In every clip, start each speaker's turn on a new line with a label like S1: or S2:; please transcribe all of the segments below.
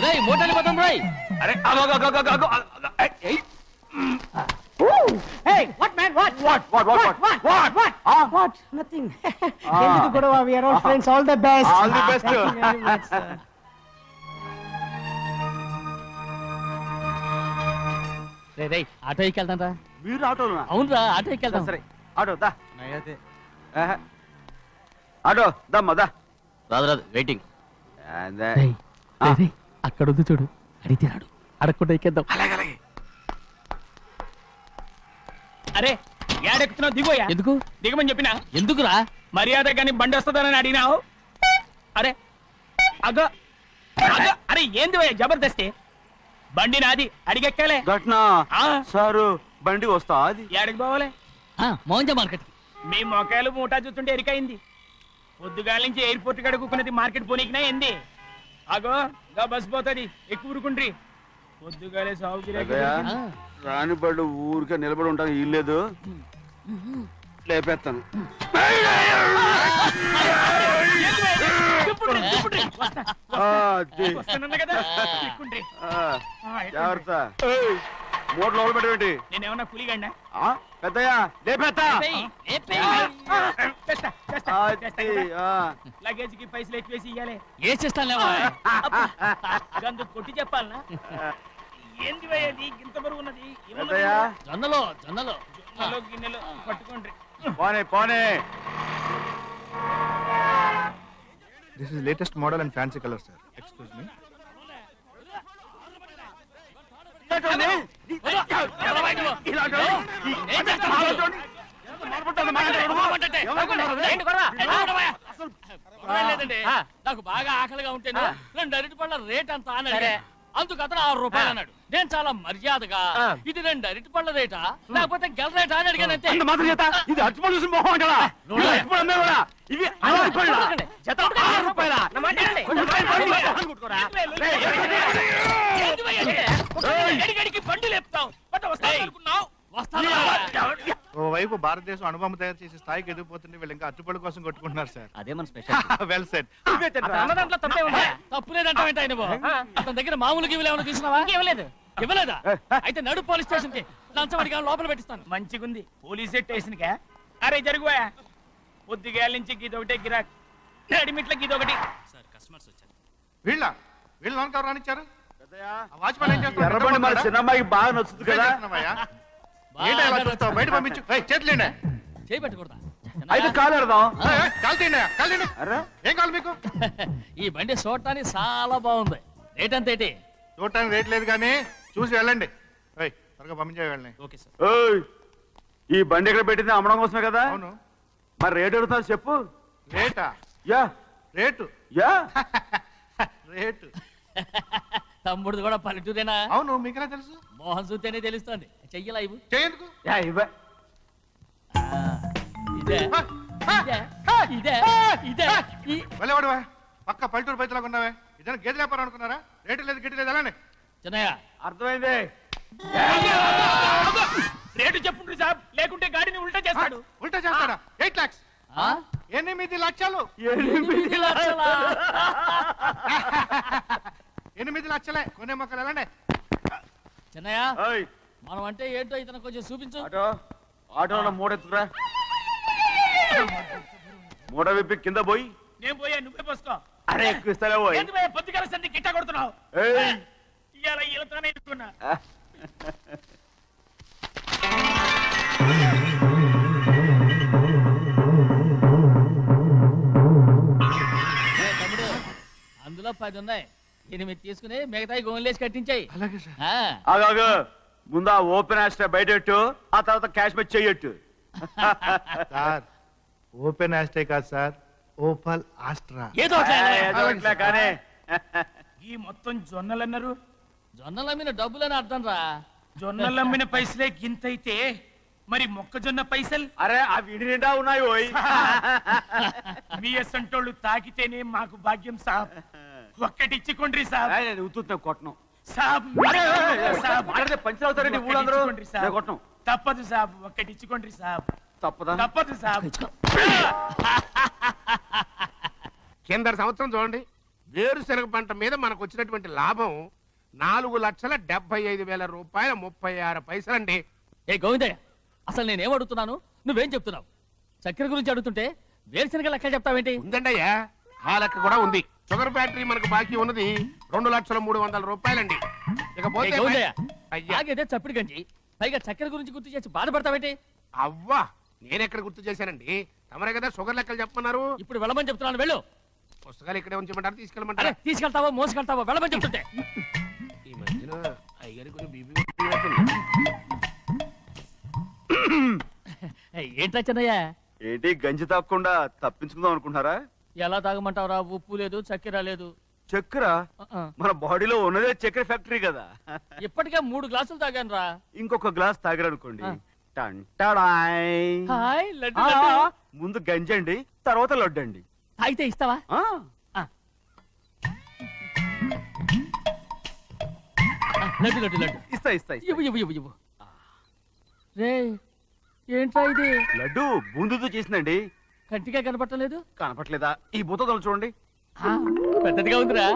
S1: రేయ్ మోటార్ పోతాం రాయ్.
S2: అరే
S3: Hey, what man? What? What? Nothing. ఎందుకు గొడవ? We are all friends. All the best.
S2: All the best.
S3: Thank you very much, sir.
S1: రేయ్ auto ఎక్కెళ్తాం రా.
S2: మీరు ఆటోనా?
S1: అవునరా ఆటో ఎక్కెళ్తాం.
S2: సరే ఆటో దా. ఆటో దమ్మా దా.
S1: రాదు వెయిటింగ్. అక్కడ ఉంది చూడు, అడిగితే రాడు, అడగకుండా ఎక్కేద్దాం.
S2: అలాగే
S4: అరే ఏడెక్కుతున్నావు? దిగోయా.
S1: ఎందుకు
S4: దిగమని చెప్పినా?
S1: ఎందుకురా?
S4: మర్యాద కానీ బండి వస్తుందని అడిగినావు. అరే అగో అగో, అరే ఏంది భయ్యా జబర్దస్తి? బండి నాది, అడిగెక్కాలే.
S2: ఘట్నా సారు బండి వస్తా అది
S4: ఏడకి పోవాలే?
S1: మోహన్జా మార్కెట్.
S4: మీ మొక్కలు మూటా చూస్తుంటే ఎరికైంది. పొద్దుగాల నుంచి ఎయిర్పోర్ట్ కడుక్కున్నది మార్కెట్ పోనీకినా ఏంది? అగో గా బస్ పోతుంది, ఎక్కువ ఊరుకుండ్రి. పొద్దుగాలే సాగు
S2: రాని బళ్ళు ఊరికే నిలబడి ఉంటాను, ఇల్లేదు లేపేస్తాను. జాగ్రత్త. మోటార్ లోపల పెట్టేటి.
S4: నేనేమన్నా పులిగండా?
S2: పెద్దయ్యా లేపేస్తా.
S4: లగేజ్ కి పైసలు ఎక్కువేసి ఇయ్యాలి.
S1: ఏ చేస్తాను
S4: గందు కొట్టి చెప్పాలనా? ఏంది భయ్యది ఇంత బరువు ఉన్నది?
S1: జొన్నలో జొన్నలో
S4: గిన్నెలో పట్టుకోండి.
S2: పోనే పోనే.
S5: This is latest model and fancy color, sir. Excuse me.
S1: నాకు బాగా ఆకలిగా ఉంటే 2 అరటిపళ్ళ రేట్ అంత అన్నాడు. అందుకు అతను 6 రూపాయలు అన్నాడు. నేను చాలా మర్యాదగా ఇది 2 అరటిపళ్ళ రేటా లేకపోతే గెల రేటా అని అడిగానంతే.
S2: ఇది అరటిపళ్ళు చూసి మొహం అంటారా? ఇవి 6 రూపాయల జత. 6 రూపాయల
S4: బండి లేపుతావు.
S5: ఓవైపు భారతదేశం అణుబాంబు తయారు చేసే స్థాయికి ఎదిగిపోతుంటే వీళ్ళు ఇంకా అట్టుపడి కోసం కొట్టుకుంటున్నారు సార్.
S1: అదే మన స్పెషల్.
S5: Well said.
S4: దాంట్లో తప్పే ఉంది.
S1: తప్పు లేదంటే అతని దగ్గర మామూలు గివ్వులు ఏమైనా తీసుకున్నావా?
S4: ఇవ్వలేదు.
S1: ఇవ్వలేదా? అయితే నడు పోలీస్ స్టేషన్ కి లంచం అడిగా లోపల పెట్టిస్తాను.
S4: మంచిగుంది పోలీస్ స్టేషన్ కా? అరే జరుగుయా. పొద్దుగాల నుంచి గీదొకటే గిరాక్, నడిమిట్లకి ఇదొకటి.
S1: సార్ కస్టమర్స్ వచ్చారు.
S5: వీళ్ళ లోన్ కవర్ రానిచ్చారు. వాచ్మెన్ ఏం చేస్తారు?
S2: ఎర్రబండి మన చిన్నమ్మాయికి బాగా నచ్చుతుంది కదా.
S5: ఏంటి అలా చూస్తావు? బయట పంపించు. చేతులేండి.
S1: చేయి పెట్టకూడదా?
S2: అయితే కాలు ఎడదాం.
S5: ఏం కావాలి మీకు?
S1: ఈ బండి చూడటానికి చాలా బాగుంది. రేట్ అంత ఏంటి?
S5: చూడటానికి రేట్ లేదు కానీ చూసి వెళ్ళండి. త్వరగా పంపించే వెళ్ళండి.
S1: Okay sir.
S2: ఈ బండి ఇక్కడ పెట్టింది అమ్మడం కోసమే కదా.
S5: అవును.
S2: మరి రేట్ అడుగుతావు చెప్పు.
S5: రేటా?
S2: Yeah
S5: rate
S2: yeah
S5: rate.
S1: తమ్ముడు కూడా పల్లెటూరేనా?
S5: అవును. మీకెలా తెలుసు?
S1: మోహన్ చూస్తేనే తెలుస్తుంది. చెయ్యలా ఇవ్వు.
S5: చేయందుకు?
S2: యా ఇవ్వ.
S1: ఇదే ఇదే ఇదే
S5: వెళ్ళేవాడువా? పక్క పల్లెటూరు పైతలాగా ఉన్నావే. ఇదైనా గేదె వ్యాపారం అనుకున్నారా? రేటు లేదు గిట్టు లేదు. అలానే
S1: చిన్నయ్య
S2: అర్థమైంది.
S4: రేటు చెప్పుండ్రి సాబ్, లేకుంటే గాడిని ఉల్టా చేస్తాడు.
S5: ఉల్టా చేస్తాడా? 8 lakhs. 8 లక్షలు.
S1: 8 లక్షలా?
S5: 8 లక్షలే. కొనే మొక్కలు వెళ్ళండి.
S1: చిన్నయ్య మనం అంటే ఏంటో ఇతను కొంచెం చూపించు.
S2: ఆటోలో మూడెత్తుకురా. మూడ విప్పి కింద పోయి.
S4: నేను పోయా, నువ్వే పోసుకో.
S2: అరే ఎక్కువ ఇస్తాలే పోయి.
S4: పొద్దుగాల సంది గిట్ట కొడుతున్నావు. ఇవాళ ఈలతోనే ఎత్తుకున్నా.
S1: తమ్ముడు అందులో 10 ఉన్నాయి. 8 తీసుకుని మిగతాయి గోన్లేసి కట్టించాయి.
S5: అలాగే సార్.
S2: ఆగాగు. ముందు ఓపెన్ ఆస్ట్రా బయటెట్టు, ఆ తర్వాత క్యాష్ మెచ్ చెయ్యట్టు.
S5: సార్ ఓపెన్ ఆస్ట్రే కాదు సార్, ఓపల్ ఆస్ట్రా.
S1: ఏదో
S2: కానీ
S4: ఈ మొత్తం జొన్నలు అన్నారు.
S1: జొన్నల మీద డబ్బులని అర్థం రా.
S4: జొన్నలు అమ్మిన పైసలే గింతైతే మరి మొక్కజొన్న పైసలు?
S2: అరే ఆ విడి నిండా ఉన్నాయి. పోయి
S4: మీ అసంటోళ్ళు తాకితేనే మాకు భాగ్యం సాబ్. ఒక్కటిచ్చుకోండి సాబ్.
S2: ఉత్తున్నా కొట్టను
S4: సాబ్.
S2: పంచర్ అవుతారండి ఊళ్ళందరూ. కొట్టను.
S4: తప్పదు సాబ్, ఒక్కటిచ్చుకోండి సాబ్.
S2: తప్పదా?
S4: తప్పదు సాబ్.
S6: కింద సంవత్సరం చూడండి, వేరుశనగ పంట మీద మనకు వచ్చినటువంటి లాభం 4,75,000 రూపాయల 36 పైసలండి.
S1: ఏ గోవిందయ్య, అసలు నేనేం అడుగుతున్నాను, నువ్వేం చెప్తున్నావు? చక్కెర గురించి అడుగుతుంటే వేరుశనగ లెక్క చెప్తావేంటి?
S6: ఉందండి అయ్యా, ఆ లెక్క కూడా ఉంది. షుగర్ ఫ్యాక్టరీ మనకు బాకీ ఉన్నది 2,03,000 రూపాయలండి. ఇకపోతే అయ్యా
S1: ఆగేదే చప్పిడి గంజి, పైగా చక్కెర గురించి గుర్తు చేసి బాధపడతావేంటి?
S6: అవ్వా, నేనెక్కడ గుర్తు చేశానండి? తమరే కదా షుగర్ లెక్కలు చెప్పమన్నారు.
S1: ఇప్పుడు వెళ్ళమని చెప్తున్నాను, వెళ్ళు.
S6: పుస్తకాలు ఇక్కడే ఉంచమంటారు, తీసుకెళ్ళమంటారా?
S1: తీసుకెళ్తావో మోసుకెళ్తావో వెళ్ళమని చెప్తుంటే.
S6: ఈ మధ్యన అయ్యారు కొంచెం బీపీ
S1: ఏంట్రా చిన్నయ్య?
S2: ఏంటి గంజి తాగకుండా తప్పించుకుందాం అనుకుంటున్నారా?
S1: ఎలా తాగమంటావురా? ఉప్పు లేదు, చక్కెర లేదు.
S2: చక్కెర మన బాడీలో ఉన్నదే చక్కెర ఫ్యాక్టరీ కదా.
S1: ఇప్పటికే 3 గ్లాసులు తాగాను రా.
S2: ఇంకొక గ్లాస్ తాగారనుకోండి,
S1: హాయ్ లడ్డు లడ్డు.
S2: ముందు గంజండి, తర్వాత లడ్డండి.
S1: తాగితే ఇస్తావా? లడ్డు లడ్డు లడ్డు
S2: ఇస్తా ఇస్తా ఇస్తా.
S1: ఇవ్వు ఇవ్వు ఇవ్వు ఇవ్వు. రే ఏంట్రా ఇది?
S2: లడ్డు బూందుతో చేసిందండి.
S1: కంటిగా కనపట్టలేదు.
S2: కనపట్లేదా? ఈ బూతలు చూడండి,
S1: పెద్దదిగా ఉందిరా.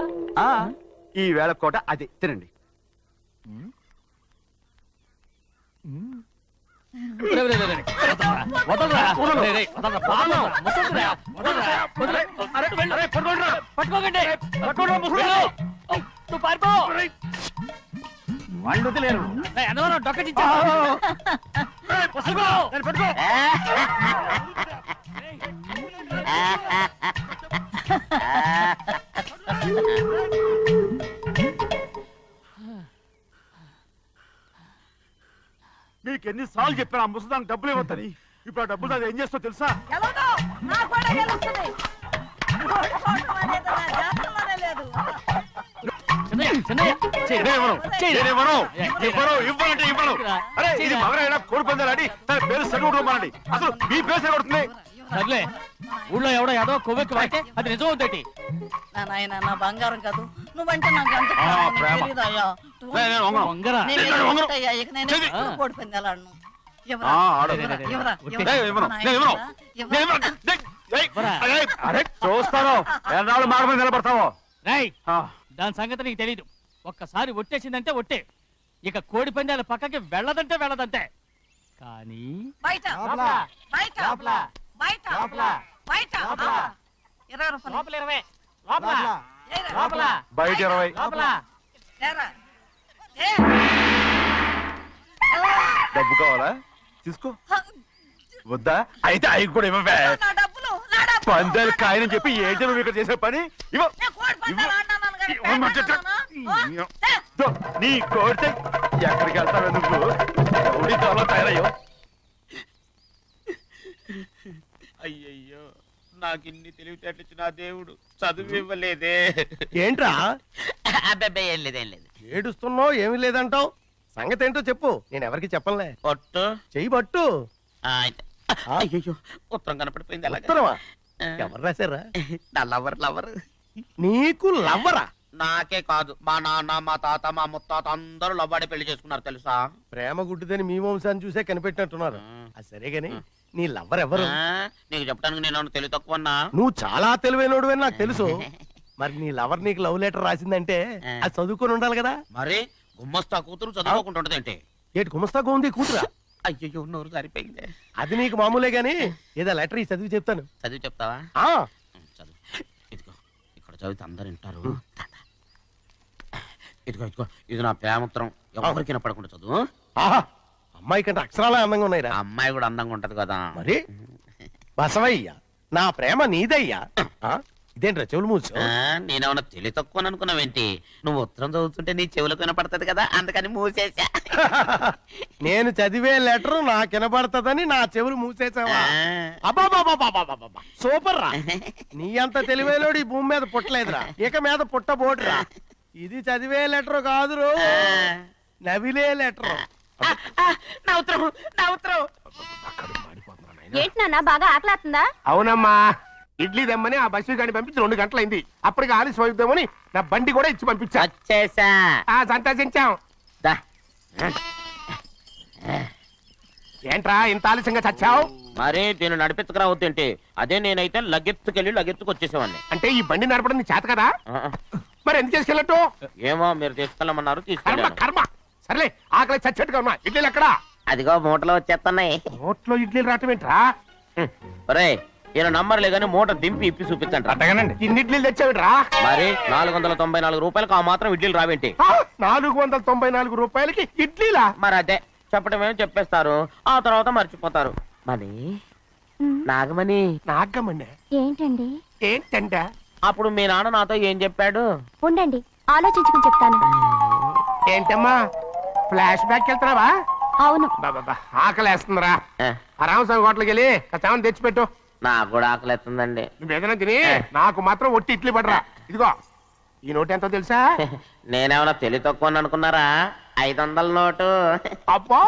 S2: ఈ వేళ కోట అదే తినండి.
S1: వాళ్ళు వదిలేరు. డొక్క
S2: మీకు ఎన్నిసార్లు చెప్పాను ఆ ముసదానికి డబ్బులు ఇవ్వద్దని. ఇప్పుడు ఆ డబ్బులు అది ఏం చేస్తో తెలుసా? కోడి పందాలని తన పేరు సెలవుకోమనండి. అసలు మీ పేరు కొడుతుంది.
S1: సర్లే, ఊళ్ళో ఎవడో ఏదో కొవ్వెక్కి వాడితే అది నిజం అవుతాయి.
S7: నా బంగారం కాదు, నువ్వంటే నాకు ఎంత
S2: ప్రేమ.
S7: తెలీదయ్యా.
S1: వంగరా.
S7: నేను ఎదుగుతాయ్యా, ఇక నేను ఎప్పుడు కోడి పందాలాడను. ఎవరా? ఎవరా?
S2: అరే చూస్తాను, ఎన్నాళ్ళు మాట మీద నిలబడతావో.
S1: రేయ్, దాని సంగతి నీకు తెలీదు. ఒక్కసారి ఒట్టేసిందంటే ఒట్టే. ఇక కోడి పందాల పక్కకి వెళ్ళదంటే వెళ్ళదంతే. కానీ
S7: బయట బయట బయట బయట 20 రూపాయలు.
S2: బయట 20.
S7: లేరా?
S2: డబ్బు కావాలా? తీసుకో. వద్దా? అయితే అవి కూడా ఇవ్వవే.
S7: నా డబ్బులు, నా డబ్బులు.
S2: పందాలు కాయని చెప్పి ఏంటి నువ్వు ఇక్కడ చేసే పని? ఇవ్వ.
S7: నేను కోడి పందాలు ఆడినాను కానీ
S2: ఇవ్వమంటే దో, నీ కోడితే ఎక్కడికి వెళ్తావే నువ్వు? రౌడీ త్వరలో తయారయ్యో.
S6: అయ్యయ్యో, నాకు ఇన్ని తెలివితేటలు నా దేవుడు చదువు ఇవ్వలేదే.
S8: ఏంట్రా
S6: అబ్బాయి ఏం లేదు, ఏం లేదు.
S8: ఏడుస్తున్నావు? ఏమీ లేదంటావు. సంగతి ఏంటో చెప్పు, నేను ఎవరికి చెప్పనులే.
S6: పట్టు
S8: చెయ్యి పట్టు.
S6: అయ్యో, ఉత్తరం కనపడిపోయింది.
S8: ఉత్తరమా? ఎవరు రాశారా?
S6: నా లవర్ లవర్.
S8: నీకు లవ్వరా?
S6: నాకే కాదు, మా నాన్న, మా తాత, మా ముత్తాత అందరూ లవ్వాడి పెళ్లి చేసుకున్నారు తెలుసా?
S8: ప్రేమ గుడ్డిదని మీ వంశాన్ని చూసే కనిపెట్టినట్టున్నారు. అది సరే గాని నీ లవ్వర్ ఎవరు?
S6: నీకు చెప్పడానికి నేను తెలివి తక్కువన్నా?
S8: నువ్వు చాలా తెలివైనడు అని నాకు తెలుసు. మరి నీ లవర్ నీకు లవ్ లెటర్ రాసిందంటే అది చదువుకొని ఉండాలి కదా.
S6: మరి గుమ్మస్తా కూతురు చదువుకుంటూ ఏంటి?
S8: ఏటి గుమస్తాగా ఉంది కూతురా?
S6: అయ్యో, నోరు సరిపోయింది.
S8: అది నీకు మామూలే గాని ఏదో లెటర్ ఈ చదివి చెప్తాను.
S6: చదివి చెప్తావా? చదువు. ఇదిగో, ఇక్కడ చదివితే అందరు వింటారు. ఇదిగో ఇదిగో, ఇది నా ప్రేమోత్తరం. ఎవరికి పడకుండా చదువు.
S8: అమ్మాయి కంటే అక్షరాలే అందంగా ఉన్నాయి.
S6: అమ్మాయి కూడా అందంగా ఉంటది కదా.
S8: మరి బసవయ్య, నా ప్రేమ నీదయ్యా. ఇదేంట్రా చెవులు మూసు?
S6: నేనేమన్నా తెలివి తక్కువ అనుకున్నావేంటి? నువ్వు ఉత్తరం చదువుతుంటే నీ చెవులకు వినపడుతుంది కదా, అందుకని మూసేసా.
S8: నేను చదివే లెటర్ నాకు వినపడుతుందని నా చెవులు మూసేసావా? అబ్బాబాబాబాబాబాబా, సూపర్ రా. నీ అంత తెలివేలోడు ఈ భూమి మీద పుట్టలేదురా, ఇక మీద పుట్టబోడురా. ఇది చదివే లెటర్ కాదురు, నవిలే లెటర్.
S6: నా ఉత్తరం, నా ఉత్తరం.
S9: ఏంటి నాన్న, బాగా ఆకలేస్తుందా?
S6: అవునమ్మా, ఇడ్లీ దమ్మని ఆ బస్సు గాని పంపించి 2 గంటలైంది. అప్పటికి ఆలస్యం అవుతామని నా బండి కూడా ఇచ్చి పంపించా. సంతోషించాం. ఏంట్రా ఇంత ఆలస్యంగా చచ్చావు?
S10: మరి దీన్ని నడిపించకరావద్దేంటి? అదే నేనైతే లగెత్తుకెళ్ళి వచ్చేసేవాడిని.
S6: అంటే ఈ బండి నడపడం నీ చేత కదా? మరి ఎందుకు చేసుకెళ్ళట్టు?
S10: ఏమో మీరు తీసుకెళ్ళమన్నారు,
S6: కర్మ
S10: తీసుకెళ్ళాను.
S6: కర్మ. సర్లే ఆకలి చచ్చట్టుగా ఉన్నా. ఇడ్లీలు ఎక్కడా?
S10: అదిగో మూటలో వచ్చేస్తున్నాయి.
S6: నోట్లో ఇడ్లీలు రావటం ఏంట్రా?
S10: రే ఈయన నంబర్లే గానీ మూట దింపి ఇప్పి చూపించండి.
S5: అట్టగానండి.
S6: ఇన్ని ఇడ్లీలు తెచ్చావిడ్రా?
S10: మరి 494 రూపాయలకు ఆ మాత్రం ఇడ్లీలు రావేంటి?
S6: 494 రూపాయలకి ఇడ్లీలా?
S10: మరి అదే చెప్పడమేమో చెప్పేస్తారు, ఆ తర్వాత మర్చిపోతారు. మరి నాగమణి
S6: నాగమ్మండి
S9: ఏంటండి?
S6: ఏంటంట?
S10: అప్పుడు మీ నాన్న నాతో ఏం చెప్పాడు?
S9: ఉండండి, ఆలోచించుకుని చెప్తాను.
S6: ఏంటమ్మా ఫ్లాష్ బ్యాక్ వెళ్తున్నావా?
S9: అవును.
S6: బాబా ఆకలేస్తుందిరా. ఆ రామస్వామి హోటల్కి వెళ్ళి కాస్త తెచ్చిపెట్టు.
S10: నాకు కూడా ఆకలిస్తుందండి.
S6: నువ్వేదైనా తిని నాకు మాత్రం ఒట్టి ఇడ్లీ పడరా. ఇదిగో ఈ నోటు ఎంతో తెలుసా?
S10: నేనేమన్నా తెలివి తక్కువ అనుకున్నారా? 500 నోటు.
S6: అబ్బా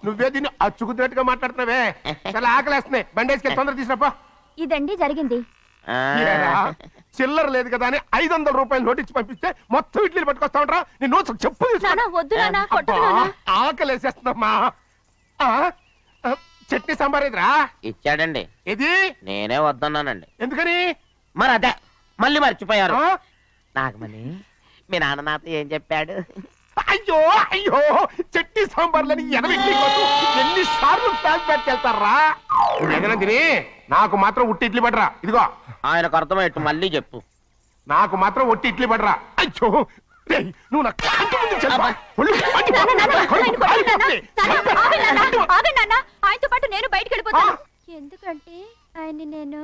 S6: నువ్వే దీన్ని అచ్చుకుతున్నట్టుగా మాట్లాడుతున్నావే. చాలా ఆకలేస్తున్నాయి. బండేసుకెళ్ళి తొందర తీసినప్పా.
S9: ఇదండి జరిగింది.
S6: చిల్లర లేదు కదా అని 500 రూపాయలు నోటు ఇచ్చి పంపిస్తే మొత్తం ఇడ్లీలు పట్టుకొస్తా ఉంటా. నీ నోట్స్ చెప్పు
S9: వద్దు నాన్న, కొట్టకు నాన్న.
S6: ఆకలేసేస్తుందమ్మా. చట్నీ సాంబార్ ఎదురా
S10: ఇచ్చాడండి.
S6: ఇది
S10: నేనే వద్దన్నానండి.
S6: ఎందుకని?
S10: మరి అదే మళ్ళీ మర్చిపోయారు. నాగమణి మీ నాన్న నాతో ఏం చెప్పాడు?
S6: అయ్యో అయ్యో చట్నీ సాంబార్లని ఎన్నిసార్లు ఫ్లాష్ బ్యాక్ వెళ్తారా? ఏదైనా తిని నాకు మాత్రం ఉట్టి ఇడ్లీ పడరా. ఇదిగో
S10: ఆయనకు అర్థమయ్యట్టు మళ్ళీ చెప్పు.
S6: నాకు మాత్రం ఒట్టి ఇడ్లీ పడరా. అయ్యో నువ్వు నాకు
S9: ఆయనతో పాటు నేను బయటకు వెళ్ళిపోతాను. ఎందుకంటే ఆయన నేను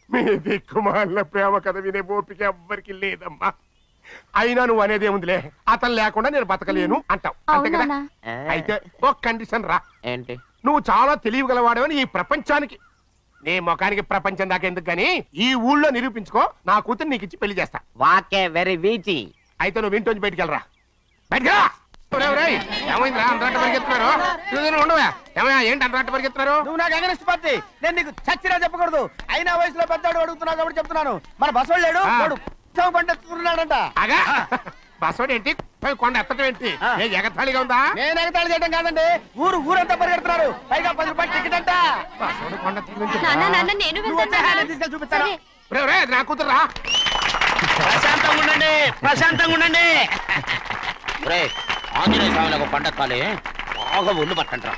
S6: మీ దిక్కుమాల ప్రేమ కథ వినే ఓపిక ఎవ్వరికి లేదమ్మా. అయినా నువ్వు అనేది ఏముందిలే, అతను లేకుండా నేను బతకలేను అంటావు అంతే కదా? అయితే ఒక కండిషన్ రా.
S10: ఏంటి?
S6: నువ్వు చాలా తెలియగలవాడవని ఈ ప్రపంచానికి, నీ ముఖానికి ప్రపంచం దాకా ఎందుకు గానీ ఈ ఊళ్ళో నిరూపించుకో. నా కూతురు నీకు ఇచ్చి పెళ్లి చేస్తా.
S10: వాకే వెరీ వీచి.
S6: అయితే నువ్వు ఇంటి బయటికి వెళ్ళరా. బయటకెళ్ళా. ఏమైందిరా అంతరాట పరిగెత్తున్నారు? ఉండవా ఏమయ్యా? ఏంటి అంతరాట పరిగెత్తున్నారు?
S8: నువ్వు నాకు అగనిస్ట్ పార్టీ. నేను నీకు చచ్చినా చెప్పకూడదు. అయినా వయసులో పెద్దవాడు అడుగుతున్నావు కాబట్టి చెప్తున్నాను. మన బసవాడు లేడు, వాడు పండిస్తున్నాడంట.
S6: అగా బసవాడు ఏంటి? కొండ ఎత్తడం ఏంటి? ఎగతాళిగా ఉందా?
S8: నేను ఎగతాళి చేయడం కాదండి, ఊరంతా పరిగెడుతున్నారు. పైగా 10 రూపాయలు టికెట్ అంట.
S6: బసవాడు కొండ
S8: తీసుకెళ్ళి చూపిస్తాను.
S6: నా కూతురా.
S10: ప్రశాంతంగా ఉండండి, ప్రశాంతంగా ఉండండి. ఆంజనేయ స్వామిలకు పండక్కాలి, బాగా ఒళ్ళు పట్టంటారా.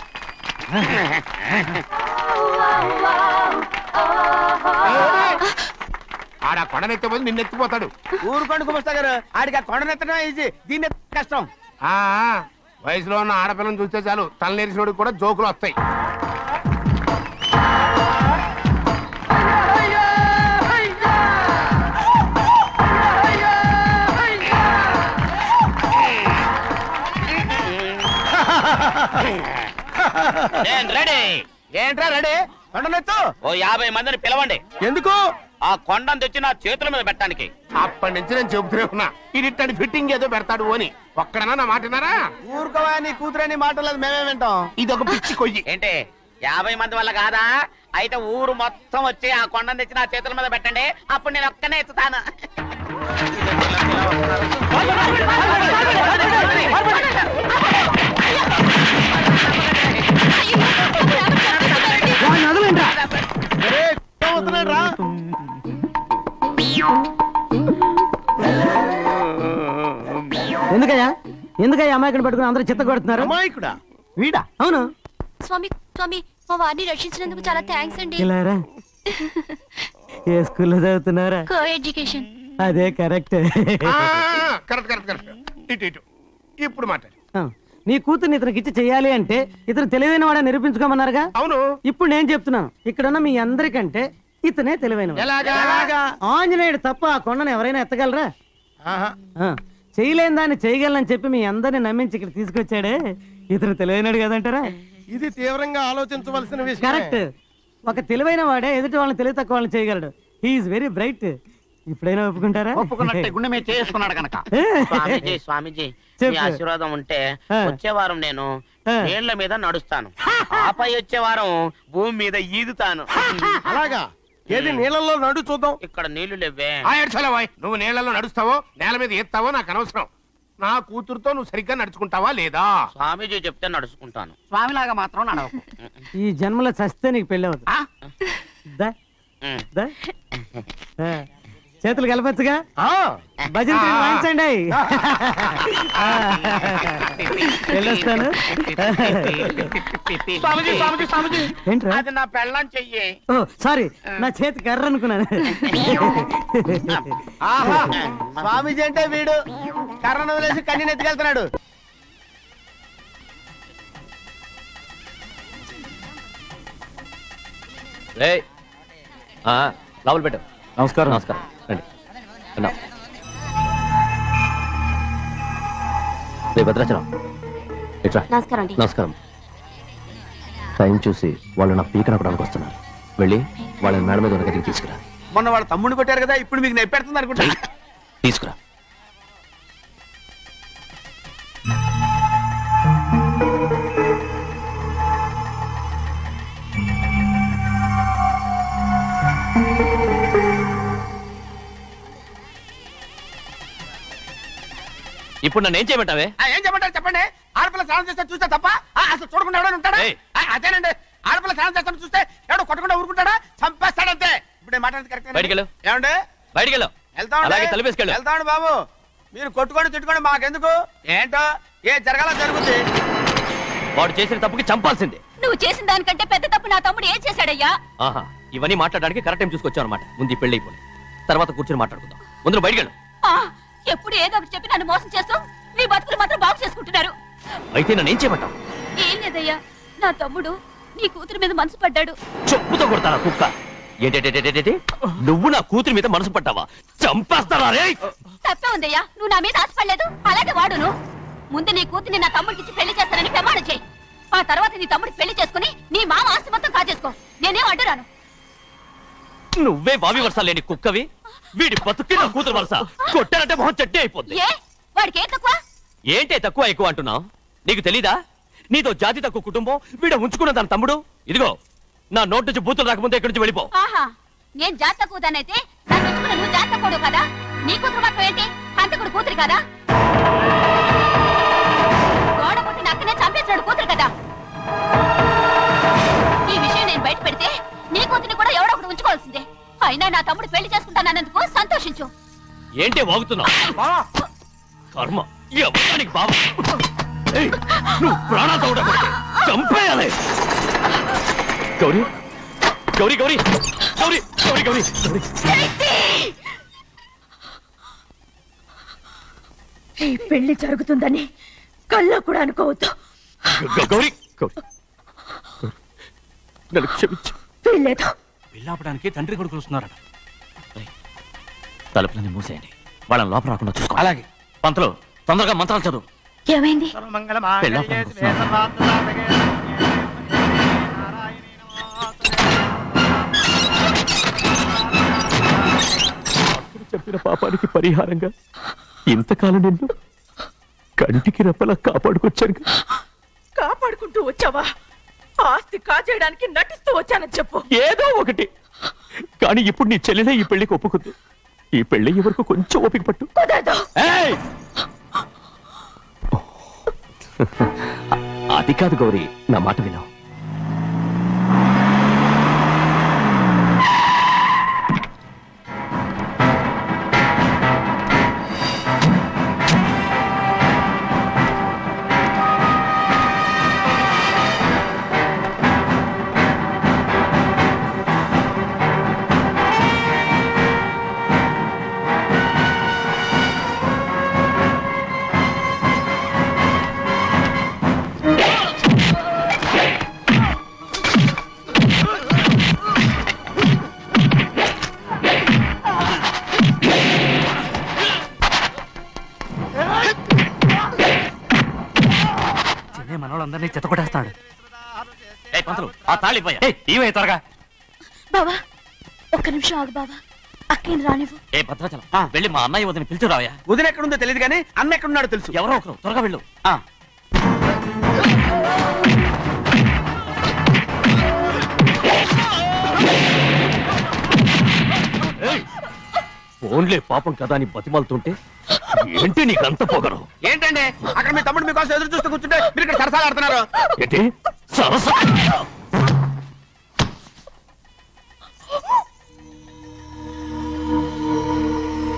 S6: ఆడ కొండనెత్తే పోతే నిన్నెత్తిపోతాడు.
S8: ఊరుకోండి కుమస్తా గారు, ఆడికి ఆ కొండనెత్తడం ఈజీ, దీన్ని కష్టం.
S6: వయసులో ఉన్న ఆడపిల్లని చూస్తే చాలు తలనేరిసినోడికి కూడా జోకులు వస్తాయి.
S8: ఏంట్రా రెడీ? కొండనెత్తు.
S10: ఓ 50 మందిని పిలవండి.
S8: ఎందుకు?
S10: ఆ కొండను తెచ్చి నా చేతుల మీద పెట్టడానికి.
S6: అప్పటి నుంచి నేను చెబుతూనే ఉన్నా, ఇది ఫిట్టింగ్ ఏదో పెడతాడు అని. ఒక్కడనా నా మాటనారా?
S8: ఊరుకోవా, నీ కూతురని మాటలేదు, మేమే వింటాం.
S6: ఇది ఒక పిచ్చి కొయ్యి.
S10: ఏంటి 50 మంది వల్ల కాదా? అయితే ఊరు మొత్తం వచ్చి ఆ కొండను తెచ్చి నా చేతుల మీద పెట్టండి, అప్పుడు నేను ఒక్కనే ఎత్తుతాను.
S3: ఎందుకయ్యా అమాయకుడు పట్టుకుని అందరూ చిత్త కొడుతున్నారు?
S8: అమాయకుడా?
S3: వీడా? అవును.
S9: స్వామి స్వామి మా వారిని రక్షించినందుకు చాలా థ్యాంక్స్ అండి.
S3: ఇలారా ఏ స్కూల్లో చదువుతున్నారా?
S9: Co education.
S3: అదే కరెక్ట్.
S6: Correct correct correct. ఇటు ఇప్పుడు మాట్లాడు.
S3: నీ కూతుర్ని ఇతనికి ఇచ్చి చెయ్యాలి అంటే ఇతను తెలివైన వాడని నిరూపించుకోమన్నారుగా.
S6: అవును.
S3: ఇప్పుడు నేను చెప్తున్నాను, ఇక్కడున్న మీ అందరికంటే ఇతనే తెలివైన. ఆంజనేయుడు తప్ప ఆ కొండను ఎవరైనా ఎత్తగలరా? చేయలేని దాన్ని చేయగలనని చెప్పి మీ అందరిని నమ్మించి ఇక్కడ తీసుకొచ్చాడే, ఇతను తెలివైనడు కదంటారా?
S8: ఇది తీవ్రంగా ఆలోచించవలసిన విషయం.
S3: కరెక్ట్. ఒక తెలివైన వాడే ఎదుటి వాళ్ళని తెలివి తక్కువ వాళ్ళని చేయగలడు. He is very bright. ఇప్పుడైనా ఒప్పుకుంటారా?
S10: ఒప్పుకున్నట్టే గుండె మీద చేసుకున్నాడు కనుక. స్వామీజీ స్వామీజీ మీ ఆశీర్వాదం ఉంటే వచ్చే వారం నేను నీళ్ల మీద నడుస్తాను, ఆపై వచ్చే వారం భూమి మీద ఈదుతాను.
S8: అలాగా? ఏది నీళ్ళల్లో నడు చూద్దాం.
S10: ఇక్కడ నీళ్లు లేవే.
S6: నువ్వు నీళ్లలో నడుస్తావో నేల మీద ఎత్తావో నాకు అనవసరం. నా కూతురుతో నువ్వు సరిగ్గా నడుచుకుంటావా లేదా?
S10: స్వామీజీ చెప్తే నడుచుకుంటాను.
S7: స్వామిలాగా మాత్రం నడవకు.
S3: ఈ జన్మలో చస్తే నీకు పెళ్ళి అవుతుంది. దా, దా. ఆ, చేతులు కలపచ్చుగా. భజన తీరు వాయించండి. వెళ్ళొస్తాను.
S10: స్వామీజీ స్వామీజీ స్వామీజీ
S3: ఏంట్రా?
S10: అది నా పెళ్ళం చెయ్యి.
S3: ఓ సారీ, నా చేతి కర్ర అనుకున్నాను.
S8: ఆహా, స్వామీజీ అంటే వీడు కర్రను వదిలేసి కన్నీ ఎత్తుకెళ్తున్నాడు.
S11: లోపల పెట్టు. నమస్కారం. నమస్కారం. రండి. భద్రాచలం.
S9: నమస్కారం అండి.
S11: నమస్కారం. టైం చూసి వాళ్ళు నా పీక నక్కడానికి వస్తున్నారు. వెళ్ళి వాళ్ళని మేడ మీద ఉన్న గదికి తీసుకురా.
S8: మొన్న వాళ్ళ తమ్ముడిని కొట్టారు కదా, ఇప్పుడు మీకు నెప్పెడుతుంది అనుకుంటా.
S11: తీసుకురా. ఇప్పుడు నన్ను ఏం చేయమంటావే?
S8: ఏం చెప్పంటారు చెప్పండి. ఆడపిల్ల స్నానం చేస్తే చూస్తే తప్ప అసలు చూడకుండా ఎవడో ఉంటాడా? అదేనండి, ఆడపిల్ల స్నానం చేస్తాను చూస్తే ఎవడో కొట్టకుండా ఊరుకుంటాడా? చంపేస్తాడంతే. ఇప్పుడు మాట్లాడేది కరెక్ట్.
S11: బయటికెళ్ళు.
S8: ఏమండి?
S11: బయటికెళ్ళు. అలాగే తలపేసుకెళ్ళు.
S8: వెళ్తామండి బాబు. మీరు కొట్టుకొని తిట్టుకోండి, మాకెందుకు? ఏంటో ఏ జరగాల జరుగుతుంది.
S11: వాడు చేసిన తప్పుకి చంపాల్సిందే.
S9: నువ్వు చేసిన దానికంటే పెద్ద తప్పు నా తమ్ముడు ఏం చేశాడయ్యా?
S11: ఆహా, ఇవన్నీ మాట్లాడడానికి కరెక్ట్ టైం చూసుకొచ్చావు అనమాట. ముందు ఈ పెళ్లి అయిపోయి తర్వాత కూర్చొని మాట్లాడుకుందాం. ముందు బయటికెళ్ళు.
S9: ఎప్పుడు ఏదో ఒకటి చెప్పి నన్ను మోసం చేస్తూ మీ బతుకులు మాత్రం బాగు చేసుకుంటున్నారు.
S11: అయితే నన్ను ఏం చేయమంటావు?
S9: ఏం లేదయ్యా, నా తమ్ముడు నీ కూతురు మీద మనసు పడ్డాడు.
S11: చెప్పుతో కొడతారా కుక్క? ఏంటేంటి నువ్వు నా కూతురి మీద మనసు పడ్డావా? చంపేస్తారా రే?
S9: తప్పే ఉందయ్యా, నువ్వు నా మీద ఆశపడలేదు, అలాగే వాడును. ముందు నీ కూతుర్ని నా తమ్ముడికి పెళ్లి చేస్తానని ప్రమాణం చేయి. ఆ తర్వాత నీ తమ్ముడికి పెళ్లి చేసుకుని నీ మామ ఆస్తి మొత్తం కాజేసుకో. నేనేం అడ్డురాను.
S11: నువ్వే బావి వరుస లేని కుక్కవి. వీడి బతుక్కి నా కూతురు వరుస. కొట్టారంటే మొహం చట్నీ అయిపోద్ది.
S9: వాడికి ఏం తక్కువ?
S11: ఏంటే తక్కువ ఎక్కువ అంటున్నావు? నీకు తెలీదా? నీతో జాతి తక్కువ కుటుంబం వీడ ఉంచుకున్న దాని తమ్ముడు. ఇదిగో నా నోటు నుంచి బూతులు రాకముందే ఇక్కడి నుంచి వెళ్ళిపో.
S9: ఆహా, నేను జాత కూదానైతే నన్ను ఉంచుకున్న నువ్వు జాత కూడు కదా? నీ కూతురు మాత్రం ఏంటి? హంతకుడు కూతురు కదా? గోడ పుట్టిన అక్కనే చంపేసినాడు కూతురు కదా? ఈ విషయం నేను బయట పెడితే నీ కూతురిని కూడా ఎవడో ఒకటి ఉంచుకోవాల్సిందే. అయినా నా తమ్ముడు పెళ్లి చేసుకుంటానన్నందుకు సంతోషించు.
S11: ఏంటి వాగుతున్నావు? కర్మ ఎవరికి బాబా. నువ్వు ప్రాణాలతో ఉండకూడదు. చంపేయాలి. గౌరీ గౌరీ గౌరీ గౌరీ గౌరీ గౌరీ
S9: ఈ పెళ్లి జరుగుతుందని కల్లో కూడా అనుకోవద్దు.
S11: గౌరీ గౌరీ నన్ను క్షమించు.
S9: వీల్లేదు.
S11: పెళ్ళాపడానికి తండ్రి కొడుకులు వస్తున్నారట. తలుపులని మూసేయండి. వాళ్ళని లోపల రాకుండా చూసుకో. అలాగే. పంతులు తొందరగా మంత్రాలు చదువు.
S9: ఏమైంది?
S11: చెప్పిన పాపానికి పరిహారంగా ఇంతకాలం నిన్ను కంటికి రెప్పలా కాపాడుకొచ్చాను.
S12: కాపాడుకుంటూ వచ్చావా? ఆస్తి కాజేయడానికి నటిస్తూ వచ్చానని చెప్పు.
S11: ఏదో ఒకటి. కానీ ఇప్పుడు నీ చెల్లెలే ఈ పెళ్లికి ఒప్పుకుంది. ఈ పెళ్లి ఎవరికి కొంచెం ఓపిక పట్టు. అది కాదు గౌరీ, నా మాట విను. మనోళ్ళందరినీ చెత్తకొట్టేస్తాడు. ఆ తాళి ఇవే త్వరగా.
S9: బావా ఒక్క నిమిషం ఆగు బావా. అక్కేం రానివ్వు.
S11: ఏ భద్రాచలం వెళ్ళి మా అన్నయ్య వదిన పిలిచిరావయ్యా.
S8: వదిన ఎక్కడుందో తెలియదు కానీ అన్న ఎక్కడున్నాడో తెలుసు.
S11: ఎవరో ఒకరు త్వరగా వెళ్ళు. ఫోన్లే పాపం కదా అని బతిమాలుతుంటే ఏంటి నీకంత పొగరు?
S10: ఏంటండి అక్కడ మీ తమ్ముడు మీకోసం ఎదురు చూస్తూ కూర్చుంటే మీరు ఇక్కడ సరసాలు ఆడుతున్నారు.
S11: ఏంటి సరసా?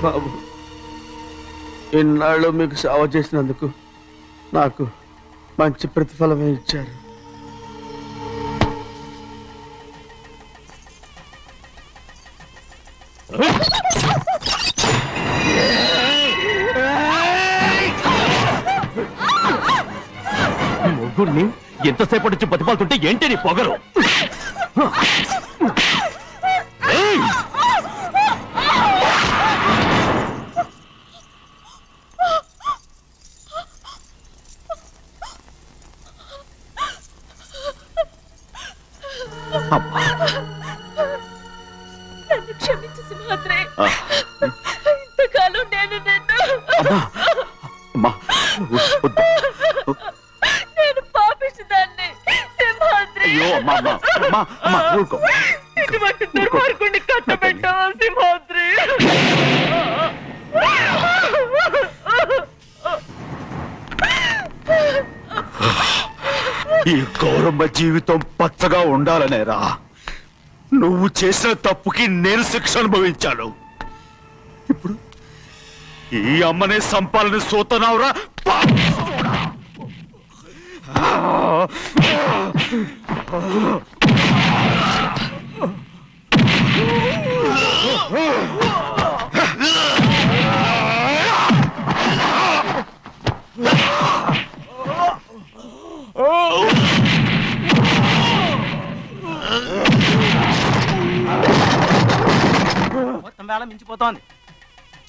S8: బాబు, ఇన్నాళ్ళు మీకు సేవ చేసినందుకు నాకు మంచి ప్రతిఫలమే ఇచ్చారు.
S11: ముగ్గురిని ఎంతసేపటి నుంచి బతిమాలుతుంటే ఏంటి నీ పొగరు?
S12: నన్ను క్షమించు సింహాద్రి. ఇంతకాలం నేను నేను పాపిస్తుందాన్ని సింహాద్రి. ఇటువంటి దుర్మార్గుడిని కట్టబెట్టావా సింహాద్రి?
S2: ఈ గౌరమ్మ జీవితం పచ్చగా ఉండాలనేరా నువ్వు చేసిన తప్పుకి నేను శిక్ష అనుభవించాను. ఇప్పుడు ఈ అమ్మనే సంపాలని సోతనావురా.
S10: మొత్తం వేళ మించిపోతోంది.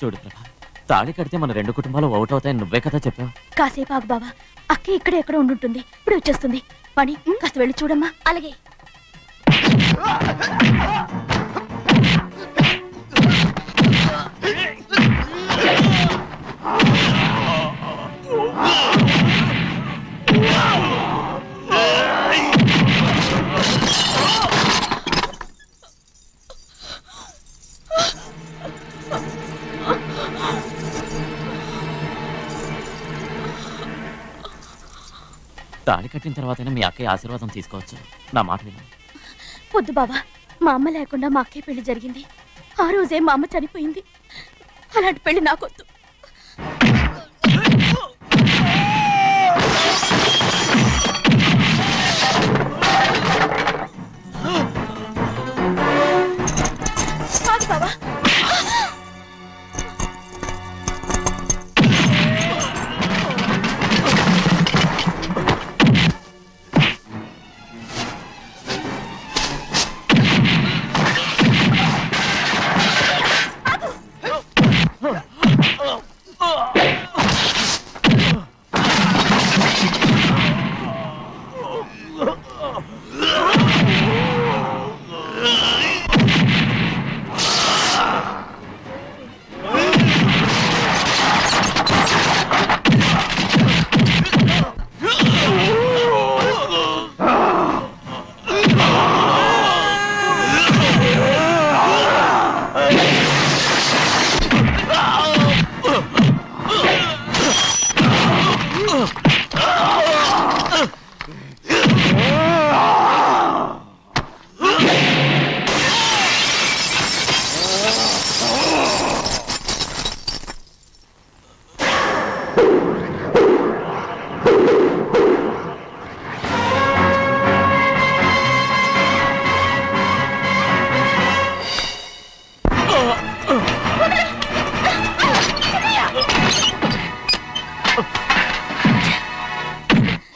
S11: చూడు ప్రభా, తాళి కడితే మన రెండు కుటుంబాలు అవుట్ అవుతాయని నువ్వే కదా చెప్పావు.
S9: కాసేపు ఆగు బావా, అక్క ఇక్కడే ఎక్కడ ఉండుంటుంది, ఇప్పుడు వచ్చేస్తుంది. పని కాస్త వెళ్ళి చూడమ్మా. అలాగే.
S11: తాళి కట్టిన తర్వాతైనా మీ అక్కయ్య ఆశీర్వాదం తీసుకోవచ్చు. నా మాట విను.
S9: వద్దు బావా, మా అమ్మ లేకుండా మా అక్కయ్య పెళ్లి జరిగింది. ఆ రోజే మా అమ్మ చనిపోయింది. అలాంటి పెళ్లి నాకొద్దు. బావా,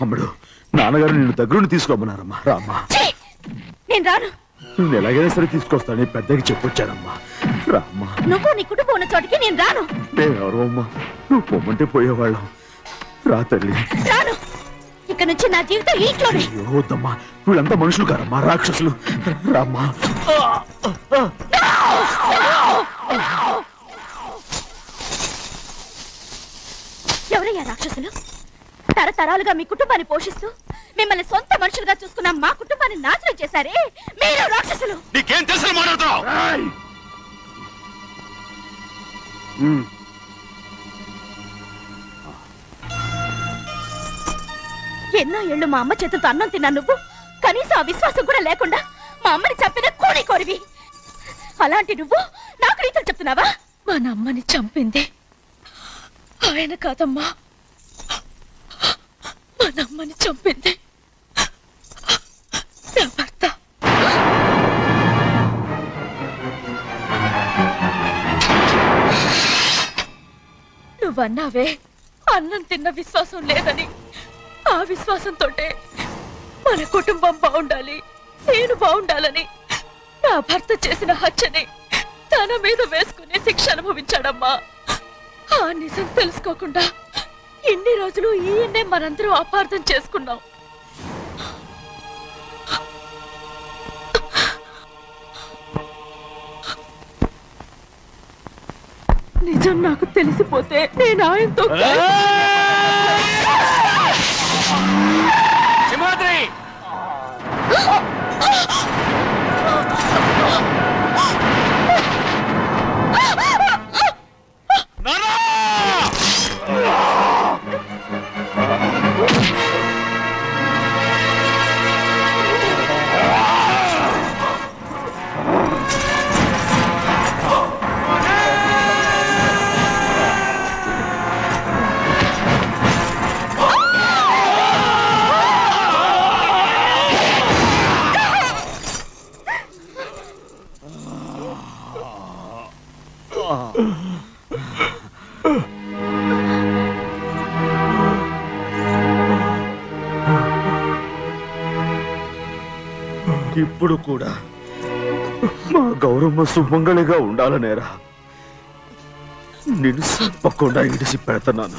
S2: అమ్ముడు, నాన్నగారు నిన్ను దగ్గరుండి తీసుకోమన్నారమ్మా. రామ్మా.
S9: నేను రాను.
S2: నువ్వు ఎలాగైనా సరే తీసుకొస్తానని పెద్దకి చెప్పొచ్చానమ్మా. రామ్మా.
S9: నువ్వు నీ కుటుంబం ఉన్న చోటికి నేను రాను.
S2: మేమెవరు అమ్మా, నువ్వు పొమ్మంటే పోయేవాళ్ళం. రా తల్లి.
S9: రాను. ఇక నుంచి నా జీవితం ఇంట్లోనే.
S2: వద్దమ్మా, వీళ్ళంతా మనుషులు కారమ్మా, రాక్షసులు. రామ్మా.
S9: ఎవరయ్యా రాక్షసులు? తరతరాలుగా మీ కుటుంబాన్ని పోషిస్తూ మిమ్మల్ని సొంత మనుషులుగా చూసుకున్న మా కుటుంబాన్ని నాశనం చేశారే మీరు రాక్షసులు.
S2: నీకేం తెలుసు మాట్లాడుతున్నావు?
S12: ఎన్నో ఏళ్ళు మా అమ్మ చేతులతో అన్నం తిన్నా నువ్వు కనీసం ఆ విశ్వాసం కూడా లేకుండా మా అమ్మని చంపిన కోరి అలాంటి నువ్వు నాకు రీతులు చెప్తున్నావా? మా అమ్మని చంపింది ఆయన కాదమ్మా, మా అమ్మని చంపింది నా భర్త. నువ్వన్నావే అన్నం తిన్న విశ్వాసం లేదని, ఆ విశ్వాసంతో మన కుటుంబం బాగుండాలి, నేను బాగుండాలని నా భర్త చేసిన హత్యని తన మీద వేసుకునే శిక్ష అనుభవించాడమ్మా. ఆ నిజం తెలుసుకోకుండా ఇన్ని రోజులు ఈయన్నే మనందరం అపార్థం చేసుకున్నాం. నిజం నాకు తెలిసిపోతే నేను ఆయనతో
S11: సింహాద్రి
S2: ఇప్పుడు కూడా మా గౌరమ్మ సుమంగళిగా ఉండాలనేరా నేను తప్పకుండా ఇడిసి పెడుతున్నాను.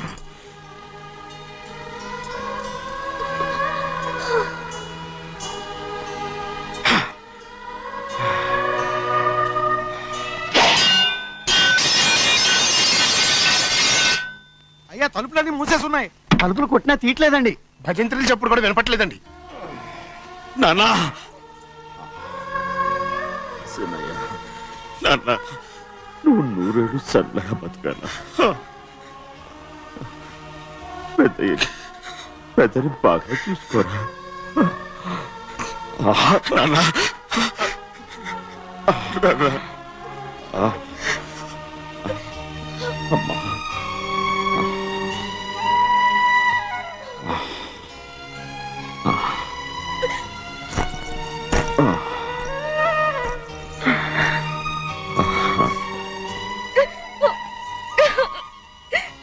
S8: అయ్యా తలుపులన్నీ మూసేసున్నాయి.
S3: తలుపులు కొట్టినా తీయట్లేదండి.
S6: భజంత్రులు చెప్పుడు కూడా వినపట్లేదండి.
S2: నాన్నా సినయ్య, నాన్న నువ్వు 100 ఏళ్ళు చల్లగా బతకాలా. పెద్దని బాగా చూసుకోరా నాన్న. అమ్మా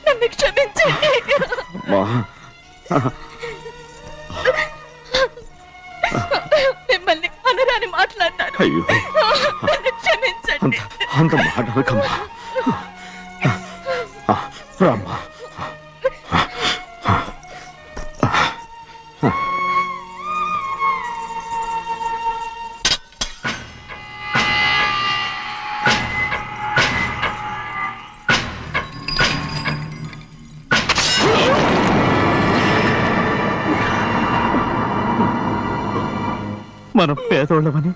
S12: నన్ను క్షమించండి. మిమ్మల్ని అనరాని మాట్లాడినాను.
S2: అయ్యో
S12: నన్ను క్షమించండి.
S2: అంత మాటలకమ్మా. రామ్మా.
S3: మనం పేదోళ్ళమని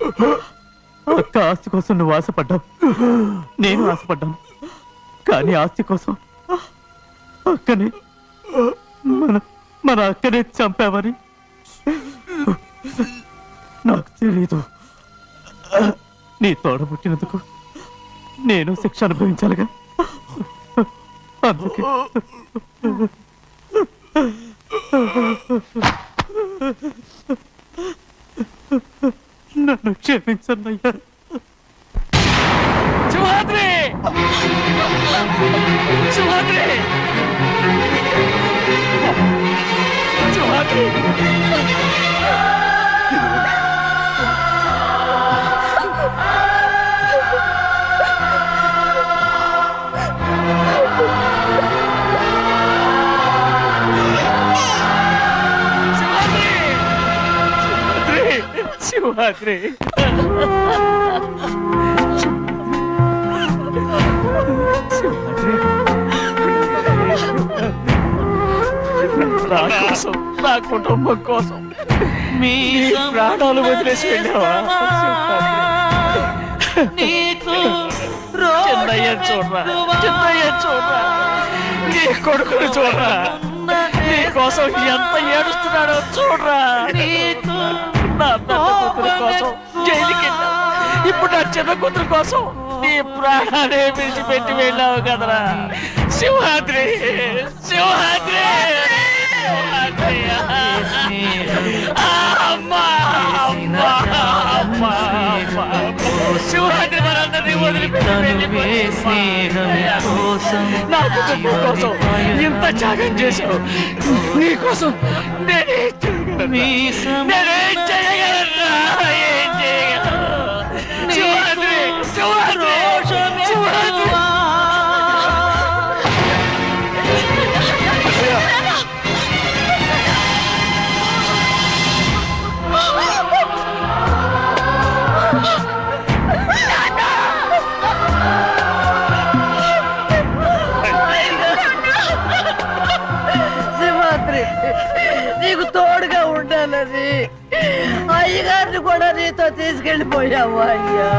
S3: అక్క ఆస్తి కోసం నువ్వు ఆశపడ్డావు, నేను ఆశపడ్డాను. కానీ ఆస్తి కోసం అక్కని మన అక్కనే చంపావని నాకు తెలీదు. నీ తోడబుట్టినందుకు నేను శిక్ష అనుభవించాలిగా. అందుకే నన్ను క్షమించన్నయ్యా.
S1: సింహాద్రి! సింహాద్రి! సింహాద్రి! శివాద్రి నా కోసం, నా కుటుంబం కోసం మీ ప్రాణాలు వదిలేసి వెళ్ళావా? చిన్నయ్య చూడరా, చిన్నయ్య చూడరా, నీ కొడుకుని చూడరా, నీ కోసం ఎంత ఏడుస్తున్నాడో చూడరా. నా పెద్ద కూతురు కోసం జైలుకి వెళ్ళావు, ఇప్పుడు నా చిన్న కూతురు కోసం నీ ప్రాణాలే విడిచిపెట్టి వెళ్ళావు కదరా. సింహాద్రి, సింహాద్రి, అమ్మా, అమ్మా, అమ్మా, సింహాద్రి మనందరినీ వదిలిపెట్టి నా కుటుంబం కోసం ఇంత త్యాగం చేశావు. నీ కోసం నేనేం చేయగలరా? ఏం చేయగలరా? సింహాద్రి, సింహాద్రి, సింహాద్రి.
S7: సింహాద్రి, నీకు తోడుగా ఉండాలని అయ్యగారిని కూడా నీతో తీసుకెళ్ళిపోయావు అయ్యా.